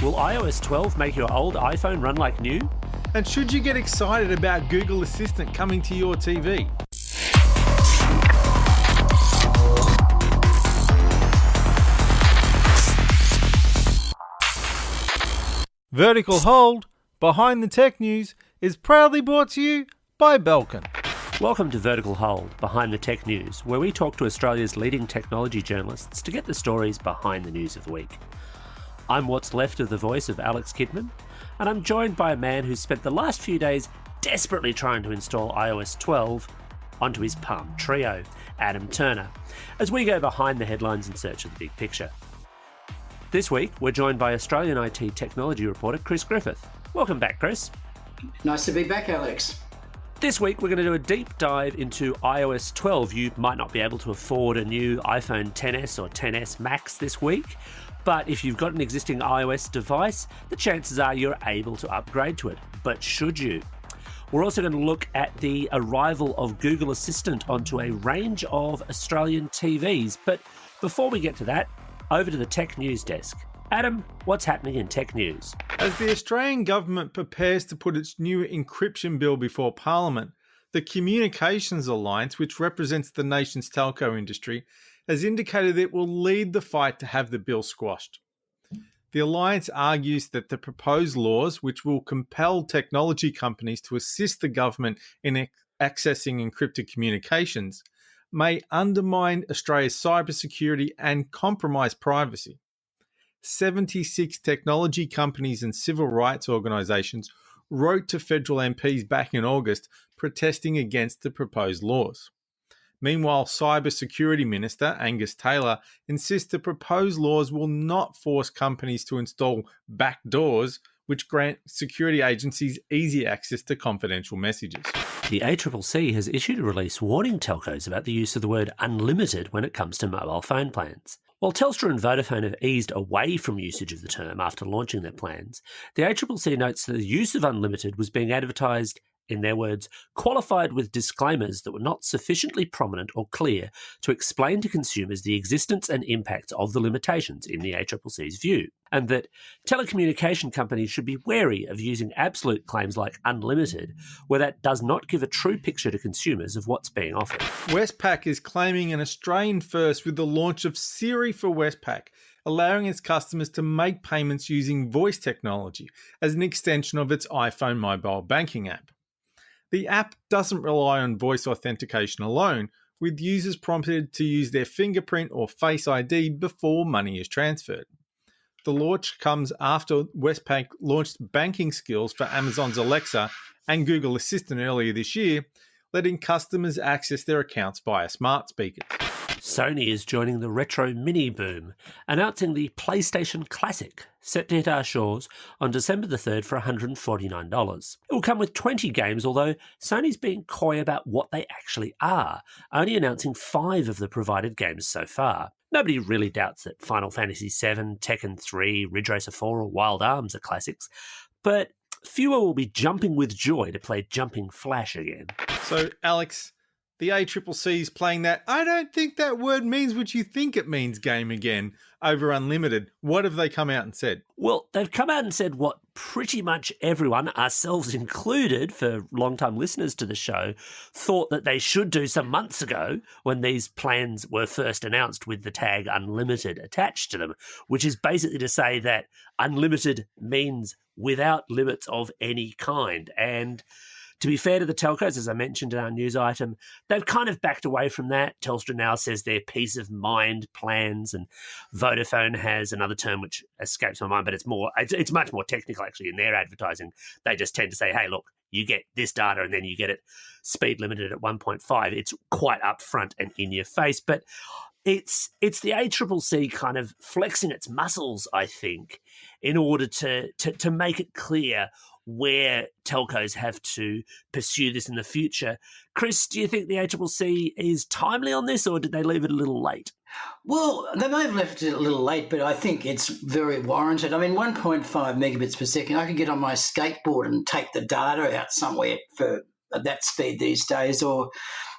Will iOS 12 make your old iPhone run like new? And should you get excited about Google Assistant coming to your TV? Vertical Hold, Behind the Tech News, is proudly brought to you by Belkin. Welcome to Vertical Hold, Behind the Tech News, where we talk to Australia's leading technology journalists to get the stories behind the news of the week. I'm what's left of the voice of Alex Kidman, and I'm joined by a man who's spent the last few days desperately trying to install iOS 12 onto his Palm Trio, Adam Turner, as we go behind the headlines in search of the big picture. This week, we're joined by Australian IT technology reporter Chris Griffith. Welcome back, Chris. Nice to be back, Alex. This week, we're going to do a deep dive into iOS 12. You might not be able to afford a new iPhone XS or XS Max this week, but if you've got an existing iOS device, the chances are you're able to upgrade to it. But should you? We're also going to look at the arrival of Google Assistant onto a range of Australian TVs. But before we get to that, over to the Tech News desk. Adam, what's happening in tech news? As the Australian government prepares to put its new encryption bill before Parliament, the Communications Alliance, which represents the nation's telco industry, has indicated it will lead the fight to have the bill squashed. The Alliance argues that the proposed laws, which will compel technology companies to assist the government in accessing encrypted communications, may undermine Australia's cybersecurity and compromise privacy. 76 technology companies and civil rights organisations wrote to federal MPs back in August protesting against the proposed laws. Meanwhile, Cybersecurity Minister Angus Taylor insists the proposed laws will not force companies to install backdoors, which grant security agencies easy access to confidential messages. The ACCC has issued a release warning telcos about the use of the word unlimited when it comes to mobile phone plans. While Telstra and Vodafone have eased away from usage of the term after launching their plans, the ACCC notes that the use of unlimited was being advertised, in their words, qualified with disclaimers that were not sufficiently prominent or clear to explain to consumers the existence and impacts of the limitations in the ACCC's view, and that telecommunication companies should be wary of using absolute claims like unlimited, where that does not give a true picture to consumers of what's being offered. Westpac is claiming an Australian first with the launch of Siri for Westpac, allowing its customers to make payments using voice technology as an extension of its iPhone mobile banking app. The app doesn't rely on voice authentication alone, with users prompted to use their fingerprint or Face ID before money is transferred. The launch comes after Westpac launched banking skills for Amazon's Alexa and Google Assistant earlier this year, letting customers access their accounts via smart speakers. Sony is joining the retro mini boom, announcing the PlayStation Classic, set to hit our shores on December the 3rd for $149. It will come with 20 games, although Sony's being coy about what they actually are, only announcing 5 of the provided games so far. Nobody really doubts that Final Fantasy VII, Tekken 3, Ridge Racer 4 or Wild Arms are classics, but fewer will be jumping with joy to play Jumping Flash again. So, Alex, the ACCC is playing that "I don't think that word means what you think it means" game again over unlimited. What have they come out and said? Well, they've come out and said what pretty much everyone, ourselves included, for long-time listeners to the show, thought that they should do some months ago when these plans were first announced with the tag unlimited attached to them, which is basically to say that unlimited means without limits of any kind. And to be fair to the telcos, as I mentioned in our news item, they've kind of backed away from that. Telstra now says they're peace of mind plans, and Vodafone has another term which escapes my mind, but it's much more technical actually in their advertising. They just tend to say, hey, look, you get this data and then you get it speed limited at 1.5. It's quite upfront and in your face, but it's the ACCC kind of flexing its muscles, I think, in order to make it clear where telcos have to pursue this in the future. Chris, do you think the ACCC is timely on this, or did they leave it a little late? Well, they may have left it a little late, but I think it's very warranted. I mean, 1.5 megabits per second, I could get on my skateboard and take the data out somewhere for that speed these days, or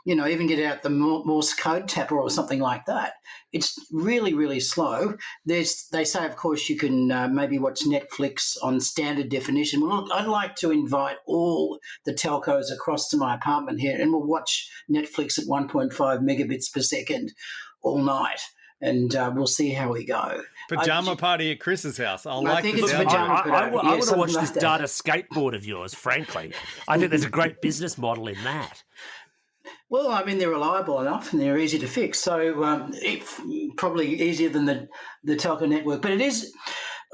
even get out the Morse code tapper or something like that. It's really, really slow. They say, of course, you can maybe watch Netflix on standard definition. Well, look, I'd like to invite all the telcos across to my apartment here, and we'll watch Netflix at 1.5 megabits per second all night, and we'll see how we go. Pajama party at Chris's house. I think it's pajama party. I want to watch this data skateboard of yours, frankly. I think there's a great business model in that. Well, I mean, they're reliable enough and they're easy to fix. So it's probably easier than the telco network. But it is,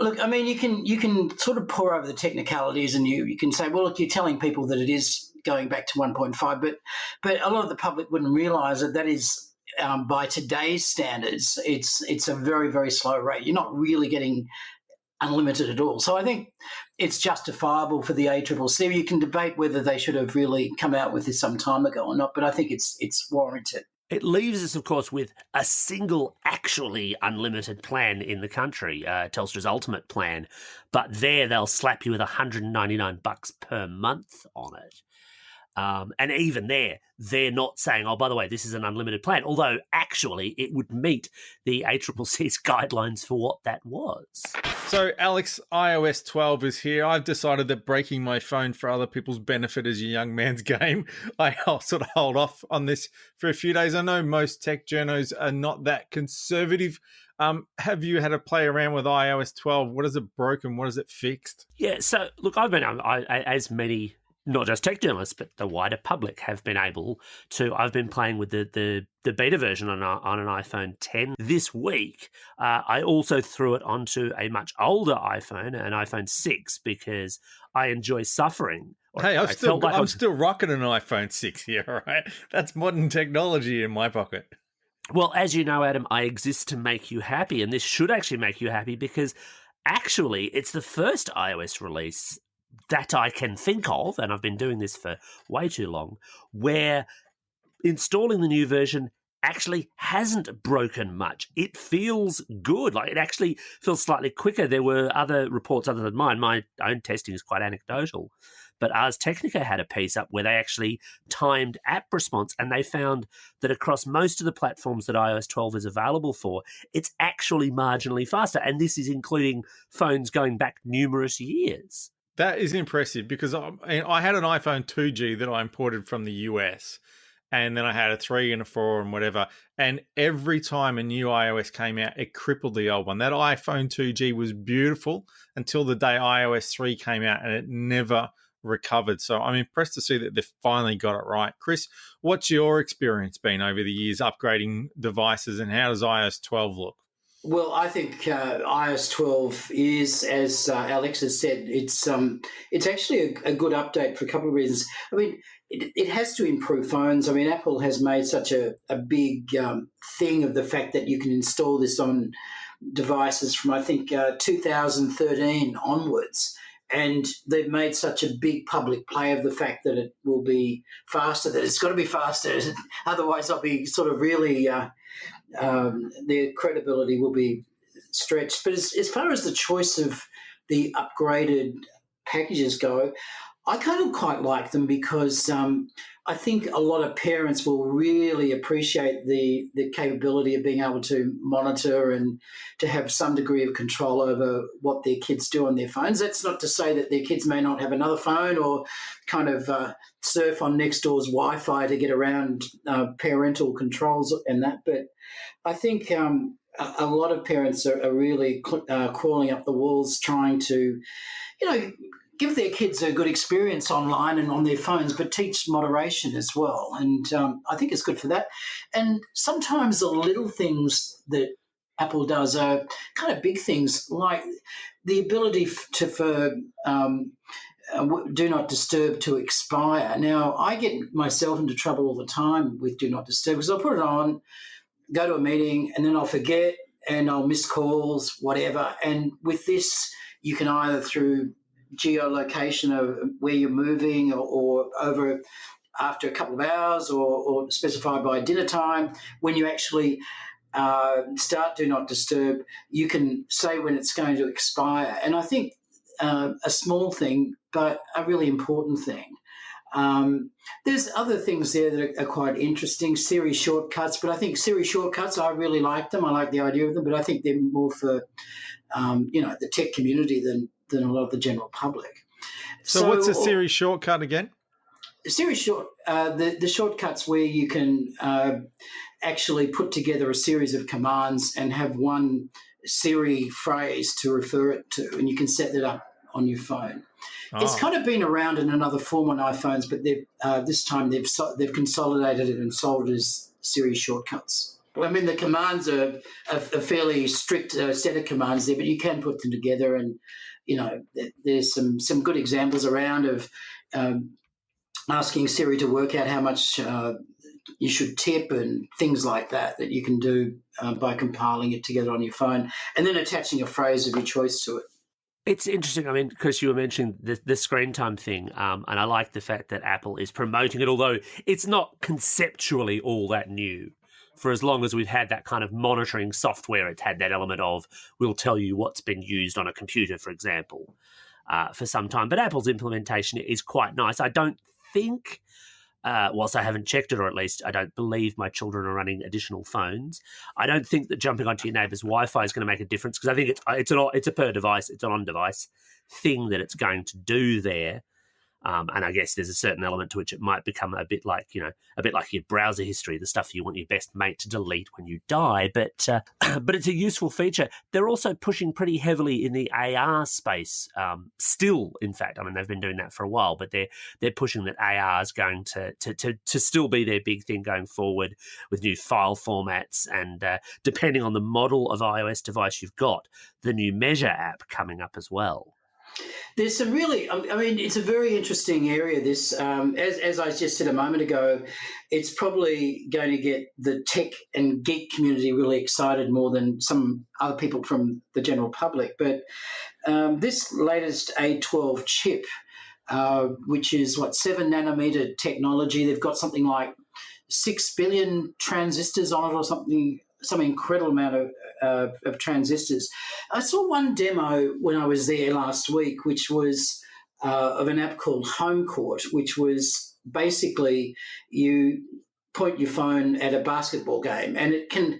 look, I mean, you can sort of pour over the technicalities, and you can say, well, look, you're telling people that it is going back to 1.5. But a lot of the public wouldn't realise that is, by today's standards, it's a very, very slow rate. You're not really getting unlimited at all. So I think it's justifiable for the ACCC. You can debate whether they should have really come out with this some time ago or not, but I think it's warranted. It leaves us, of course, with a single actually unlimited plan in the country, Telstra's Ultimate plan, but there they'll slap you with $199 per month on it. And even there, they're not saying, oh, by the way, this is an unlimited plan, although actually it would meet the ACCC's guidelines for what that was. So, Alex, iOS 12 is here. I've decided that breaking my phone for other people's benefit is a young man's game. I'll sort of hold off on this for a few days. I know most tech journos are not that conservative. Have you had to play around with iOS 12? What is it broken? What is it fixed? Yeah, so look, I've been, as many, not just tech journalists, but the wider public have been able to. I've been playing with the beta version on an iPhone 10 this week. I also threw it onto a much older iPhone, an iPhone 6, because I enjoy suffering. Hey, I'm still rocking an iPhone 6 here, all right? That's modern technology in my pocket. Well, as you know, Adam, I exist to make you happy, and this should actually make you happy because actually it's the first iOS release that I can think of, and I've been doing this for way too long, where installing the new version actually hasn't broken much. It feels good. Like, it actually feels slightly quicker. There were other reports other than mine. My own testing is quite anecdotal. But Ars Technica had a piece up where they actually timed app response, and they found that across most of the platforms that iOS 12 is available for, it's actually marginally faster. And this is including phones going back numerous years. That is impressive because I had an iPhone 2G that I imported from the US, and then I had a 3 and a 4 and whatever. And every time a new iOS came out, it crippled the old one. That iPhone 2G was beautiful until the day iOS 3 came out, and it never recovered. So I'm impressed to see that they've finally got it right. Chris, what's your experience been over the years upgrading devices, and how does iOS 12 look? Well, I think iOS 12 is, as Alex has said, it's actually a good update for a couple of reasons. I mean, it has to improve phones. I mean, Apple has made such a big thing of the fact that you can install this on devices from, I think, 2013 onwards. And they've made such a big public play of the fact that it will be faster, that it's got to be faster. Otherwise, I'll be sort of really... their credibility will be stretched. But as far as the choice of the upgraded packages go, I kind of quite like them because I think a lot of parents will really appreciate the capability of being able to monitor and to have some degree of control over what their kids do on their phones. That's not to say that their kids may not have another phone or kind of surf on next door's Wi-Fi to get around parental controls and that. But I think a lot of parents are really crawling up the walls trying to, give their kids a good experience online and on their phones, but teach moderation as well. And I think it's good for that. And sometimes the little things that Apple does are kind of big things, like the ability for Do Not Disturb to expire. Now, I get myself into trouble all the time with Do Not Disturb because I'll put it on, go to a meeting, and then I'll forget and I'll miss calls, whatever. And with this, you can either through geolocation of where you're moving or over after a couple of hours or specified by dinner time, when you actually start Do Not Disturb, you can say when it's going to expire. And I think a small thing, but a really important thing. There's other things there that are quite interesting. Siri Shortcuts, but I think Siri Shortcuts, I really like them. I like the idea of them, but I think they're more for, the tech community than a lot of the general public. So what's a Siri shortcut again? Siri the shortcuts where you can actually put together a series of commands and have one Siri phrase to refer it to, and you can set that up on your phone. Oh. It's kind of been around in another form on iPhones, but this time they've consolidated it and sold it as Siri Shortcuts. I mean, the commands are a fairly strict set of commands there, but you can put them together, and there's some good examples around of asking Siri to work out how much you should tip and things like that you can do by compiling it together on your phone and then attaching a phrase of your choice to it. It's interesting. I mean, Chris, you were mentioning the screen time thing, and I like the fact that Apple is promoting it, although it's not conceptually all that new. For as long as we've had that kind of monitoring software, it's had that element of we'll tell you what's been used on a computer, for example, for some time. But Apple's implementation is quite nice. I don't think, whilst I haven't checked it, or at least I don't believe my children are running additional phones, I don't think that jumping onto your neighbour's Wi-Fi is going to make a difference, because I think it's a per device, it's an on-device thing that it's going to do there. And I guess there's a certain element to which it might become a bit like your browser history, the stuff you want your best mate to delete when you die. But it's a useful feature. They're also pushing pretty heavily in the AR space. Still, in fact, I mean, they've been doing that for a while, but they're pushing that AR is going to still be their big thing going forward, with new file formats and depending on the model of iOS device you've got, the new Measure app coming up as well. There's some really, I mean, it's a very interesting area, this. As I just said a moment ago, it's probably going to get the tech and geek community really excited more than some other people from the general public. But this latest A12 chip, which is, 7 nanometer technology, they've got something like 6 billion transistors on it or something, some incredible amount of transistors. I saw one demo when I was there last week, which was of an app called Home Court, which was basically you point your phone at a basketball game and it can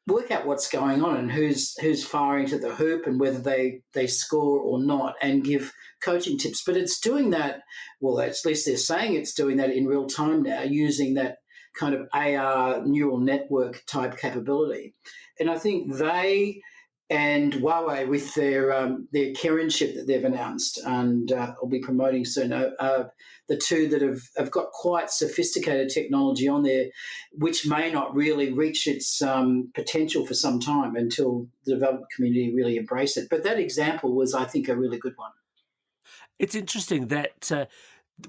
work out what's going on and who's firing to the hoop and whether they score or not, and give coaching tips. But it's doing that, well, at least they're saying it's doing that in real time now, using that kind of AR neural network type capability. And I think they and Huawei, with their Kirin chip that they've announced and will be promoting soon, the two that have got quite sophisticated technology on there, which may not really reach its potential for some time until the development community really embrace it. But that example was, I think, a really good one. It's interesting that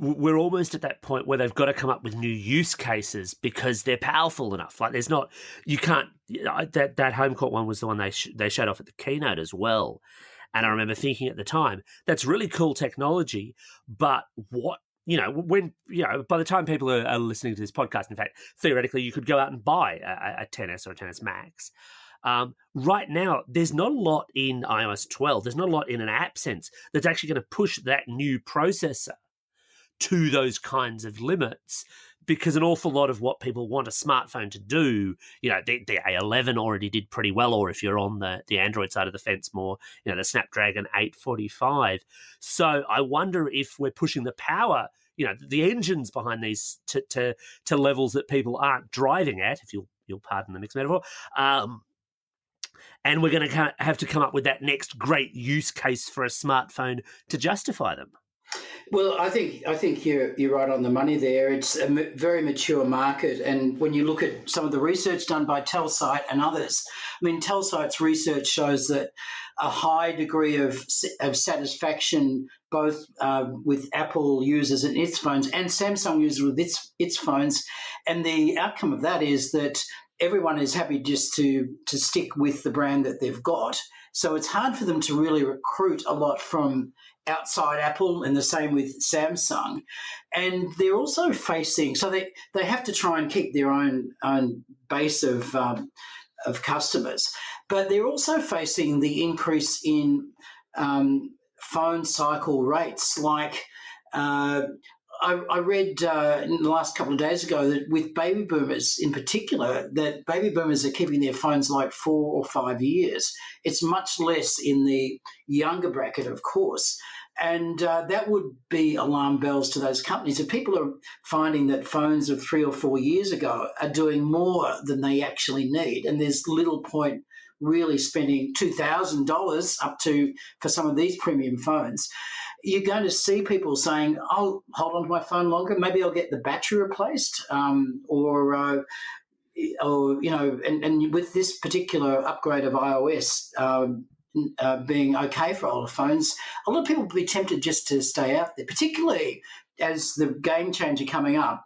we're almost at that point where they've got to come up with new use cases because they're powerful enough. Like that Home Court one was the one they showed off at the keynote as well. And I remember thinking at the time, that's really cool technology, but what, by the time people are listening to this podcast, in fact, theoretically, you could go out and buy a 10S or a 10S Max. Right now, there's not a lot in iOS 12. There's not a lot in an app sense that's actually going to push that new processor to those kinds of limits, because an awful lot of what people want a smartphone to do, the A11 already did pretty well, or if you're on the Android side of the fence more, the Snapdragon 845. So I wonder if we're pushing the power, the engines behind these to levels that people aren't driving at, if you'll pardon the mixed metaphor, and we're going to have to come up with that next great use case for a smartphone to justify them. Well, I think you're right on the money there. It's a very mature market, and when you look at some of the research done by Telsight and others, I mean, Telsight's research shows that a high degree of satisfaction, both with Apple users and its phones, and Samsung users with its phones, and the outcome of that is that everyone is happy just to stick with the brand that they've got. So it's hard for them to really recruit a lot from outside Apple, and the same with Samsung. And they're also facing, so they have to try and keep their own base of customers, but they're also facing the increase in phone cycle rates. Like I read in the last couple of days ago that with baby boomers in particular, that baby boomers are keeping their phones like 4 or 5 years. It's much less in the younger bracket, of course. And that would be alarm bells to those companies. If people are finding that phones of 3 or 4 years ago are doing more than they actually need, and there's little point really spending $2,000 up to for some of these premium phones, you're going to see people saying, I'll hold on to my phone longer. Maybe I'll get the battery replaced or and with this particular upgrade of iOS being okay for older phones, a lot of people will be tempted just to stay out there, particularly as the game changer coming up.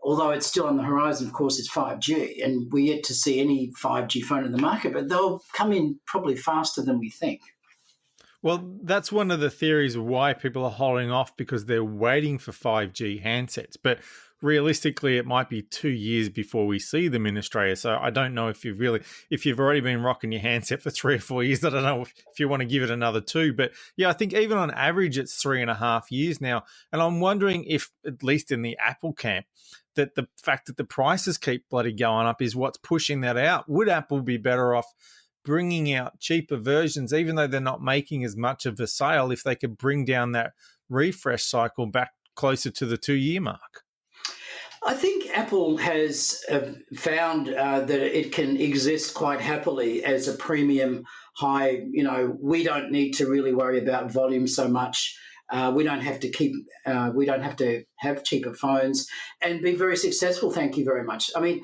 Although it's still on the horizon, of course, it's 5G, and we're yet to see any 5G phone in the market, but they'll come in probably faster than we think. Well, that's one of the theories of why people are holding off, because they're waiting for 5G handsets. But realistically, it might be 2 years before we see them in Australia. So I don't know if you've already been rocking your handset for 3 or 4 years. I don't know if you want to give it another 2. But yeah, I think even on average, it's 3.5 years now. And I'm wondering if, at least in the Apple camp, that the fact that the prices keep bloody going up is what's pushing that out. Would Apple be better off bringing out cheaper versions, even though they're not making as much of a sale, if they could bring down that refresh cycle back closer to the 2-year mark? I think Apple has found that it can exist quite happily as a premium high. We don't need to really worry about volume so much. We don't have to have cheaper phones and be very successful. Thank you very much. I mean,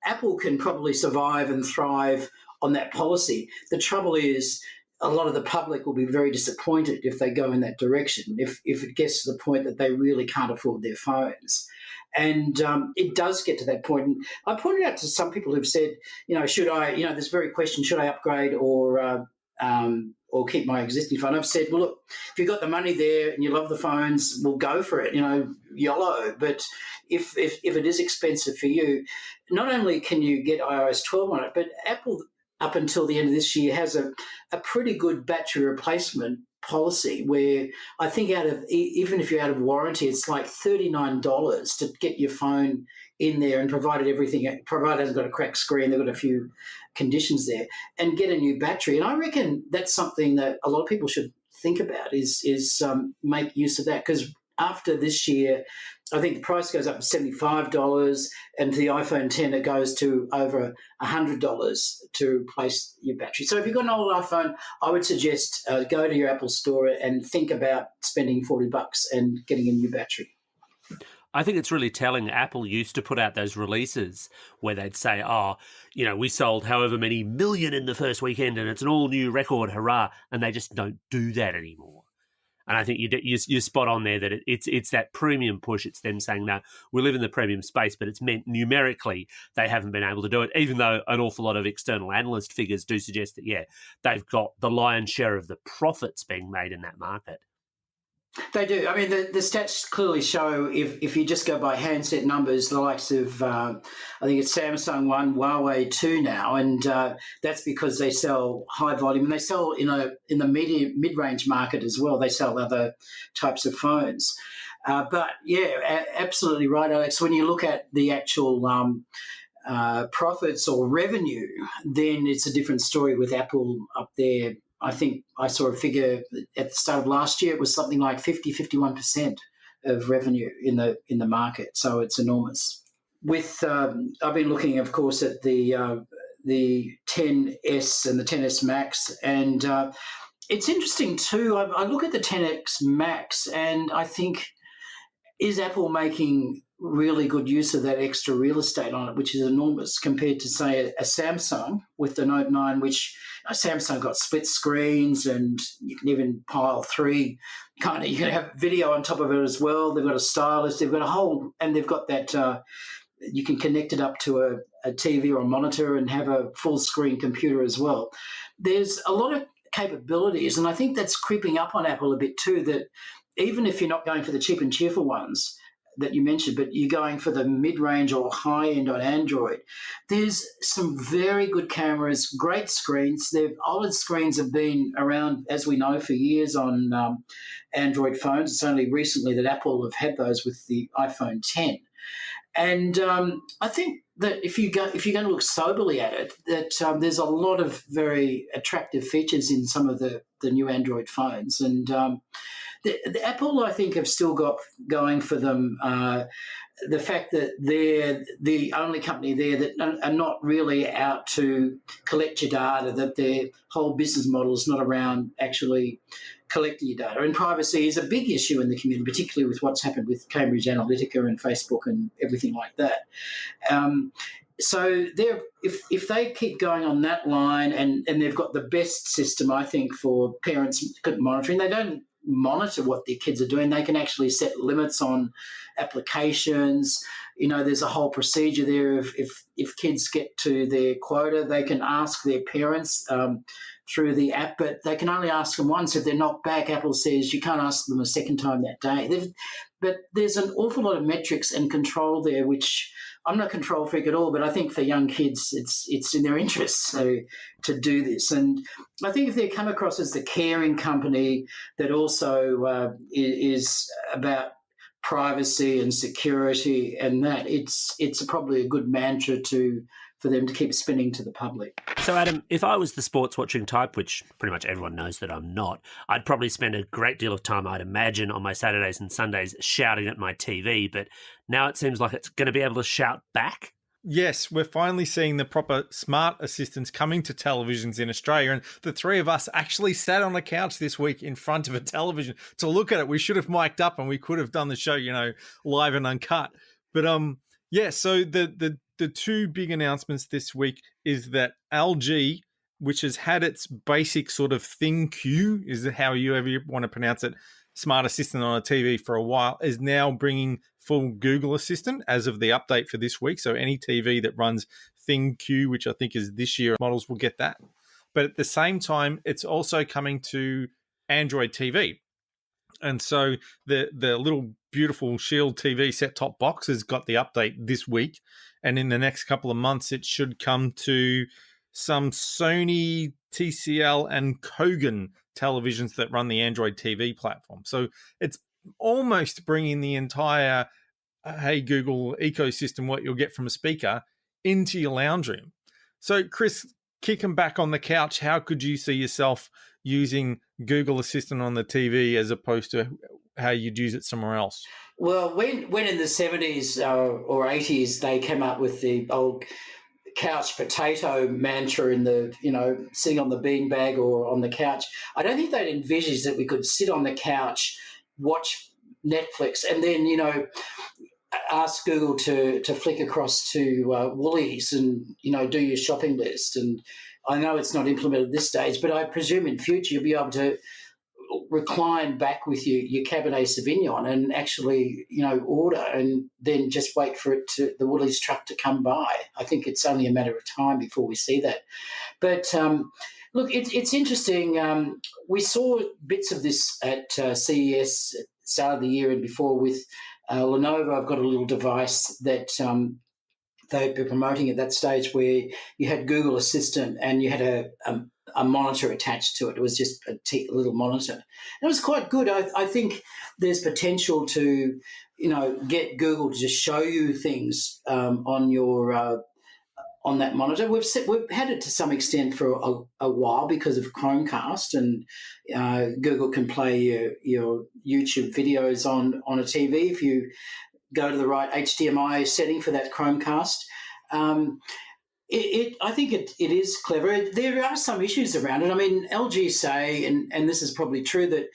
Apple can probably survive and thrive on that policy. The trouble is, a lot of the public will be very disappointed if they go in that direction, if it gets to the point that they really can't afford their phones. And it does get to that point. And I pointed out to some people who've said, should I, this very question, should I upgrade or keep my existing phone? I've said, well, look, if you've got the money there and you love the phones, we'll go for it, YOLO. But if it is expensive for you, not only can you get iOS 12 on it, but Apple, up until the end of this year, has a pretty good battery replacement policy where I think even if you're out of warranty, it's like $39 to get your phone in there, and provided it hasn't got a cracked screen, they've got a few conditions there, and get a new battery. And I reckon that's something that a lot of people should think about is make use of that, because after this year, I think the price goes up to $75, and for the iPhone 10, it goes to over $100 to replace your battery. So if you've got an old iPhone, I would suggest go to your Apple store and think about spending $40 and getting a new battery. I think it's really telling. Apple used to put out those releases where they'd say, we sold however many million in the first weekend and it's an all-new record, hurrah, and they just don't do that anymore. And I think you're spot on there that it's that premium push. It's them saying, no, we live in the premium space, but it's meant numerically they haven't been able to do it, even though an awful lot of external analyst figures do suggest that, they've got the lion's share of the profits being made in that market. They do. I mean, the stats clearly show if you just go by handset numbers, the likes of, I think it's Samsung 1, Huawei 2 now, and that's because they sell high volume, and they sell in the mid-range market as well. They sell other types of phones. But, absolutely right, Alex. When you look at the actual profits or revenue, then it's a different story with Apple up there. I think I saw a figure at the start of last year. It was something like 51% of revenue in the market. So it's enormous. I've been looking, of course, at the 10S and the 10S Max, and it's interesting too. I look at the 10X Max, and I think, is Apple making really good use of that extra real estate on it, which is enormous compared to, say, a Samsung with the Note 9, which Samsung got split screens, and you can even pile 3 you can have video on top of it as well. They've got a stylus, they've got and they've got that you can connect it up to a TV or a monitor and have a full screen computer as well. There's a lot of capabilities, and I think that's creeping up on Apple a bit too, that even if you're not going for the cheap and cheerful ones, that you mentioned, but you're going for the mid-range or high-end on Android. There's some very good cameras, great screens. The OLED screens have been around, as we know, for years on Android phones. It's only recently that Apple have had those with the iPhone 10. And I think that if you're going to look soberly at it, that there's a lot of very attractive features in some of the new Android phones. And the Apple, I think, have still got going for them the fact that they're the only company there that are not really out to collect your data, that their whole business model is not around actually collecting your data. And privacy is a big issue in the community, particularly with what's happened with Cambridge Analytica and Facebook and everything like that. So if they keep going on that line and they've got the best system, I think, for parents monitoring, they don't monitor what their kids are doing. They can actually set limits on applications. There's a whole procedure there. If kids get to their quota, they can ask their parents through the app, but they can only ask them once. If they're knocked back, Apple says you can't ask them a second time that day. But there's an awful lot of metrics and control there, which I'm not a control freak at all, but I think for young kids, it's in their interest to do this. And I think if they come across as the caring company that also is about privacy and security and that, it's probably a good mantra for them to keep spinning to the public. So, Adam, if I was the sports watching type, which pretty much everyone knows that I'm not, I'd probably spend a great deal of time, I'd imagine, on my Saturdays and Sundays shouting at my TV. But now it seems like it's going to be able to shout back. Yes, we're finally seeing the proper smart assistants coming to televisions in Australia. And the three of us actually sat on a couch this week in front of a television to look at it. We should have mic'd up and we could have done the show, live and uncut. But so the two big announcements this week is that LG, which has had its basic sort of ThinQ, is how you ever want to pronounce it, smart assistant on a TV for a while, is now bringing full Google Assistant as of the update for this week. So any TV that runs ThinQ, which I think is this year, models will get that. But at the same time, it's also coming to Android TV. And so the little beautiful Shield TV set-top box has got the update this week. And in the next couple of months, it should come to some Sony, TCL, and Kogan televisions that run the Android TV platform. So it's almost bringing the entire Hey Google ecosystem, what you'll get from a speaker, into your lounge room. So, Chris, kicking back on the couch, how could you see yourself using Google Assistant on the TV as opposed to how you'd use it somewhere else? Well, when in the 70s or 80s they came up with the old couch potato mantra in the, sitting on the beanbag or on the couch, I don't think they'd envisaged that we could sit on the couch, watch Netflix, and then, ask Google to flick across to Woolies and, do your shopping list. And I know it's not implemented at this stage, but I presume in future you'll be able to recline back with your Cabernet Sauvignon and actually, order and then just wait for the Woolies truck to come by. I think it's only a matter of time before we see that. But look, it's interesting. We saw bits of this at CES at the start of the year and before with Lenovo. I've got a little device that they'd be promoting at that stage where you had Google Assistant and you had a monitor attached to it. It was just a little monitor. And it was quite good. I think there's potential to, get Google to just show you things on your on that monitor. We've had it to some extent for a while because of Chromecast, and Google can play your YouTube videos on a TV if you go to the right HDMI setting for that Chromecast. I think it is clever. There are some issues around it. I mean, LG say, and this is probably true, that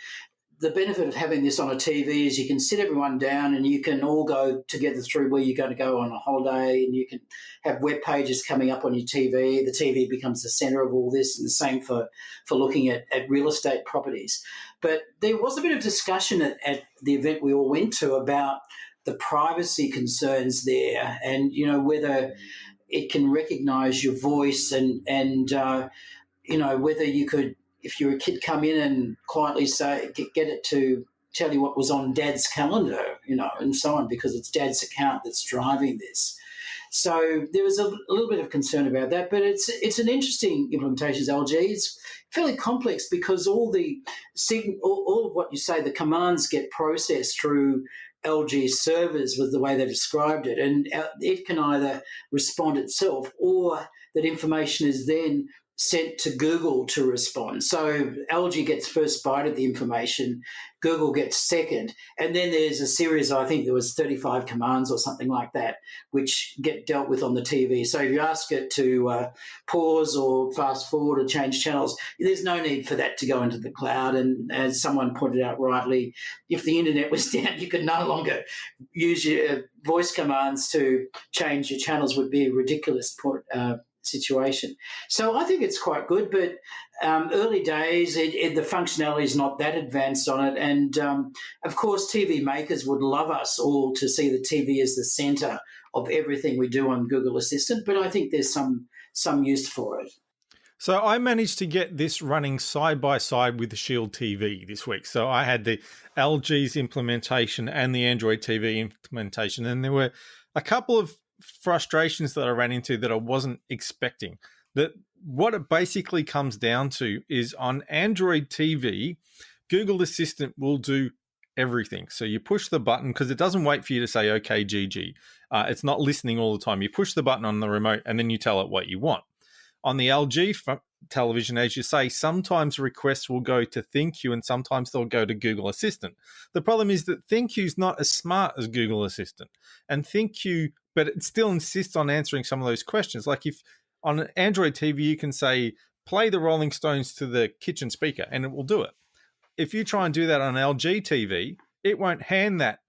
the benefit of having this on a TV is you can sit everyone down and you can all go together through where you're going to go on a holiday, and you can have web pages coming up on your TV. The TV becomes the centre of all this, and the same for looking at real estate properties. But there was a bit of discussion at the event we all went to about the privacy concerns there, and whether it can recognise your voice and whether you could, if you're a kid, come in and quietly say, get it to tell you what was on Dad's calendar, and so on, because it's Dad's account that's driving this. So there was a little bit of concern about that, but it's an interesting implementation as LG. It's fairly complex because all of what you say, the commands get processed through LG servers, was the way they described it, and it can either respond itself or that information is then sent to Google to respond. So LG gets first bite at the information, Google gets second, and then there's a series, I think there was 35 commands or something like that, which get dealt with on the TV. So if you ask it to pause or fast forward or change channels, there's no need for that to go into the cloud. And as someone pointed out rightly, if the internet was down, you could no longer use your voice commands to change your channels. Would be a ridiculous situation. So I think it's quite good, but early days, the functionality is not that advanced on it. And, of course, TV makers would love us all to see the TV as the centre of everything we do on Google Assistant, but I think there's some use for it. So I managed to get this running side by side with the Shield TV this week. So I had the LG's implementation and the Android TV implementation, and there were a couple of frustrations that I ran into that I wasn't expecting. That what it basically comes down to is on Android TV, Google Assistant will do everything. So you push the button because it doesn't wait for you to say, okay, GG. It's not listening all the time. You push the button on the remote and then you tell it what you want. On the LG television, as you say, sometimes requests will go to ThinkU and sometimes they'll go to Google Assistant. The problem is that ThinkU is not as smart as Google Assistant. And ThinkU, but it still insists on answering some of those questions. Like if on an Android TV, you can say, play the Rolling Stones to the kitchen speaker, and it will do it. If you try and do that on LG TV, it won't hand that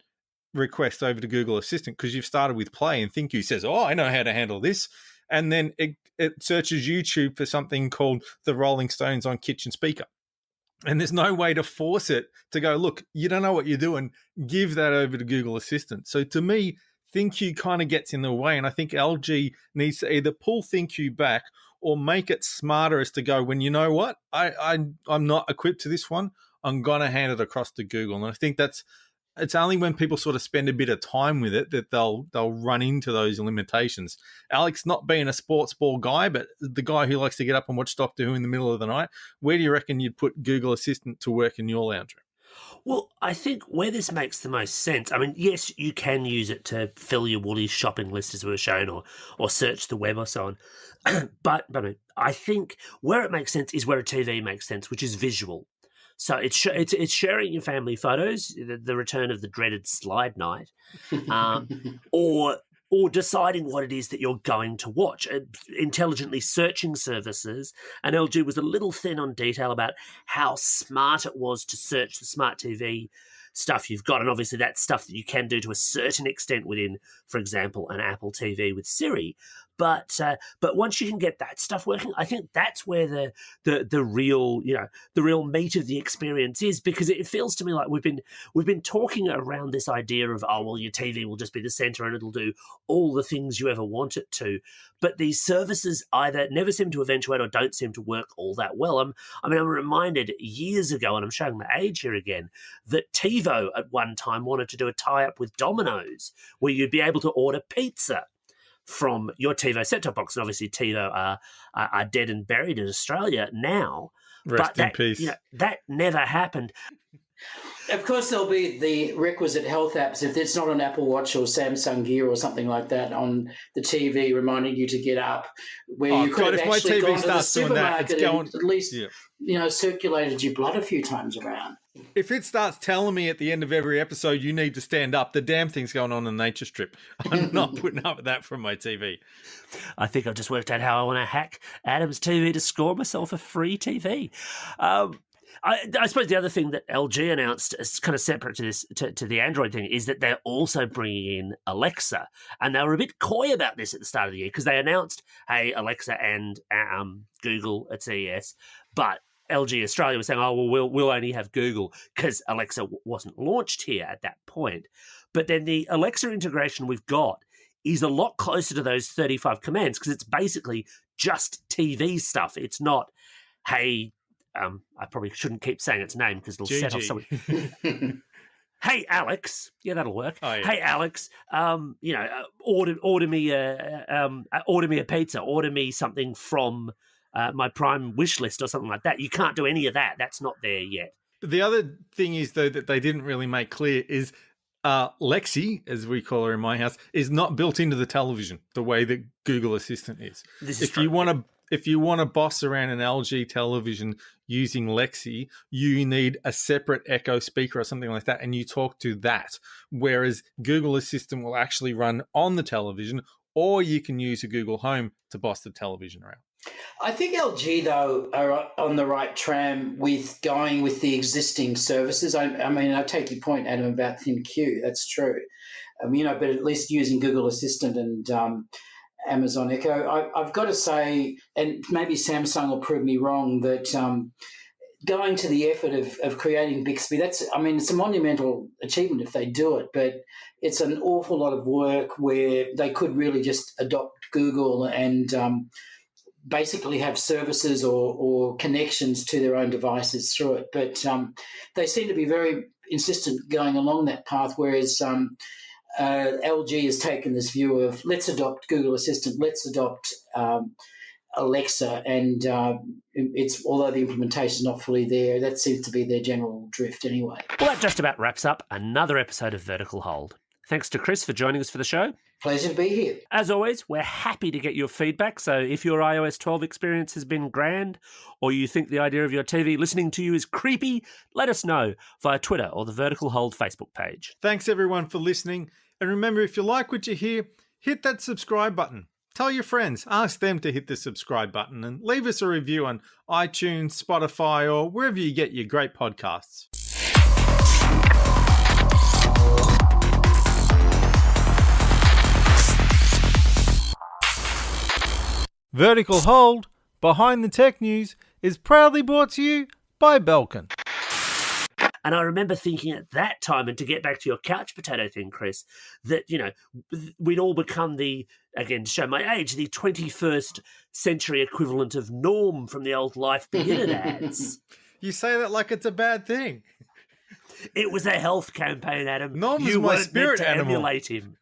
request over to Google Assistant because you've started with play, and ThinkU says, oh, I know how to handle this. And then it searches YouTube for something called the Rolling Stones on kitchen speaker. And there's no way to force it to go, look, you don't know what you're doing, give that over to Google Assistant. So to me, ThinkU kind of gets in the way, and I think LG needs to either pull ThinkU back or make it smarter as to go, when you know what, I'm not equipped to this one, I'm going to hand it across to Google. And I think it's only when people sort of spend a bit of time with it that they'll run into those limitations. Alex, not being a sports ball guy, but the guy who likes to get up and watch Doctor Who in the middle of the night, where do you reckon you'd put Google Assistant to work in your lounge room? Well, I think where this makes the most sense, I mean, yes, you can use it to fill your Woolies shopping list, as we were shown, or search the web or so on. but I think where it makes sense is where a TV makes sense, which is visual. So it's sharing your family photos, the return of the dreaded slide night, or deciding what it is that you're going to watch, intelligently searching services. And LG was a little thin on detail about how smart it was to search the smart TV stuff you've got. And obviously that's stuff that you can do to a certain extent within, for example, an Apple TV with Siri. But once you can get that stuff working, I think that's where the real meat of the experience is, because it feels to me like we've been talking around this idea of, oh well, your TV will just be the center and it'll do all the things you ever want it to. But these services either never seem to eventuate or don't seem to work all that well. I'm reminded years ago, and I'm showing my age here again, that TiVo at one time wanted to do a tie-up with Domino's where you'd be able to order pizza from your TiVo set-top box. And obviously TiVo are dead and buried in Australia now. Rest in peace. That never happened. Of course, there'll be the requisite health apps if it's not an Apple Watch or Samsung Gear or something like that on the TV, reminding you to get up. Where you could have actually gone to the supermarket and at least circulated your blood a few times around. If it starts telling me at the end of every episode you need to stand up, the damn thing's going on a nature strip. I'm not putting up with that from my TV. I think I've just worked out how I want to hack Adam's TV to score myself a free TV. I suppose the other thing that LG announced, is kind of separate to this, to the Android thing, is that they're also bringing in Alexa, and they were a bit coy about this at the start of the year because they announced, hey, Alexa and Google at CES, but LG Australia was saying, oh well, we'll only have Google because Alexa wasn't launched here at that point. But then the Alexa integration we've got is a lot closer to those 35 commands because it's basically just TV stuff. It's not, hey. I probably shouldn't keep saying its name because it'll set off someone. Hey Alex, yeah, that'll work. Oh, yeah. Hey Alex, order me a pizza, order me something from my Prime wish list or something like that. You can't do any of that. That's not there yet. But the other thing is, though, that they didn't really make clear is Lexi, as we call her in my house, is not built into the television the way that Google Assistant is. This is If true. you want to boss around an LG television using Lexi, you need a separate Echo speaker or something like that, and you talk to that. Whereas Google Assistant will actually run on the television, or you can use a Google Home to boss the television around. I think LG, though, are on the right tram with going with the existing services. I mean, I take your point, Adam, about ThinQ. That's true. But at least using Google Assistant and Amazon Echo, I've got to say, and maybe Samsung will prove me wrong, that going to the effort of creating Bixby, it's a monumental achievement if they do it, but it's an awful lot of work where they could really just adopt Google and basically have services or connections to their own devices through it. But they seem to be very insistent going along that path, whereas LG has taken this view of let's adopt Google Assistant, let's adopt Alexa, and although the implementation is not fully there, that seems to be their general drift anyway. Well, that just about wraps up another episode of Vertical Hold. Thanks to Chris for joining us for the show. Pleasure to be here. As always, we're happy to get your feedback. So if your iOS 12 experience has been grand, or you think the idea of your TV listening to you is creepy, let us know via Twitter or the Vertical Hold Facebook page. Thanks, everyone, for listening. And remember, if you like what you hear, hit that subscribe button. Tell your friends, ask them to hit the subscribe button, and leave us a review on iTunes, Spotify, or wherever you get your great podcasts. Vertical Hold, Behind the Tech News, is proudly brought to you by Belkin. And I remember thinking at that time, and to get back to your couch potato thing, Chris, that, we'd all become again, to show my age, the 21st century equivalent of Norm from the old Life Beginner ads. You say that like it's a bad thing. It was a health campaign, Adam. Norm is you my weren't spirit meant to animal. emulate him.